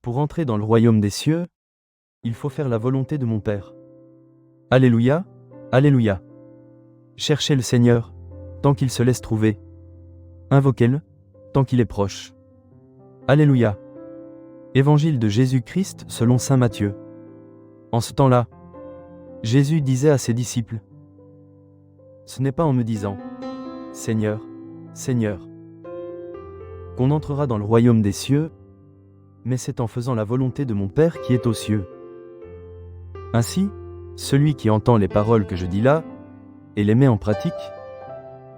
Pour entrer dans le royaume des cieux, il faut faire la volonté de mon Père. Alléluia, Alléluia. Cherchez le Seigneur, tant qu'il se laisse trouver. Invoquez-le, tant qu'il est proche. Alléluia. Évangile de Jésus-Christ selon saint Matthieu. En ce temps-là, Jésus disait à ses disciples: Ce n'est pas en me disant « Seigneur, Seigneur » qu'on entrera dans le royaume des cieux, mais c'est en faisant la volonté de mon Père qui est aux cieux. Ainsi, celui qui entend les paroles que je dis là, et les met en pratique,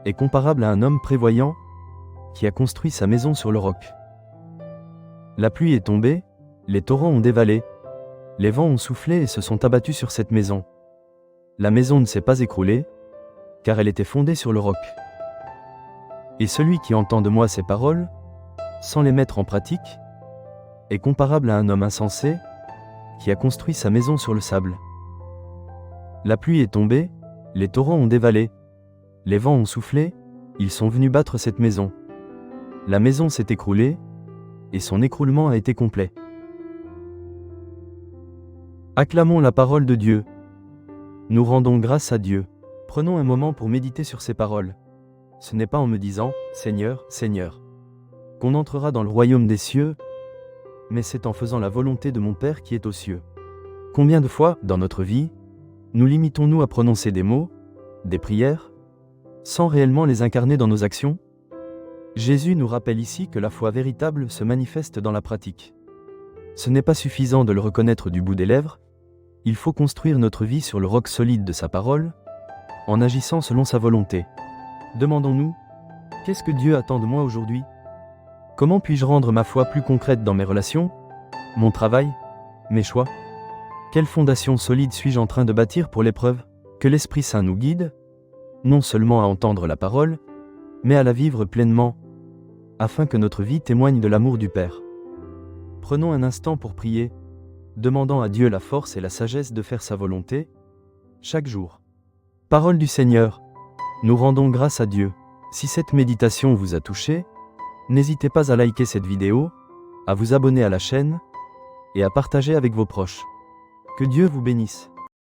est comparable à un homme prévoyant qui a construit sa maison sur le roc. La pluie est tombée, les torrents ont dévalé, les vents ont soufflé et se sont abattus sur cette maison. La maison ne s'est pas écroulée, car elle était fondée sur le roc. Et celui qui entend de moi ces paroles, sans les mettre en pratique, est comparable à un homme insensé qui a construit sa maison sur le sable. La pluie est tombée, les torrents ont dévalé, les vents ont soufflé, ils sont venus battre cette maison. La maison s'est écroulée, et son écroulement a été complet. Acclamons la parole de Dieu. Nous rendons grâce à Dieu. Prenons un moment pour méditer sur ces paroles. Ce n'est pas en me disant « Seigneur, Seigneur » qu'on entrera dans le royaume des cieux, mais c'est en faisant la volonté de mon Père qui est aux cieux. Combien de fois, dans notre vie, nous limitons-nous à prononcer des mots, des prières, sans réellement les incarner dans nos actions? Jésus nous rappelle ici que la foi véritable se manifeste dans la pratique. Ce n'est pas suffisant de le reconnaître du bout des lèvres, il faut construire notre vie sur le roc solide de sa parole, en agissant selon sa volonté. Demandons-nous, qu'est-ce que Dieu attend de moi aujourd'hui? Comment puis-je rendre ma foi plus concrète dans mes relations, mon travail, mes choix? Quelle fondation solide suis-je en train de bâtir pour l'épreuve? Que l'Esprit Saint nous guide, non seulement à entendre la parole, mais à la vivre pleinement, afin que notre vie témoigne de l'amour du Père. Prenons un instant pour prier, demandant à Dieu la force et la sagesse de faire sa volonté, chaque jour. Parole du Seigneur, nous rendons grâce à Dieu. Si cette méditation vous a touché, n'hésitez pas à liker cette vidéo, à vous abonner à la chaîne, et à partager avec vos proches. Que Dieu vous bénisse.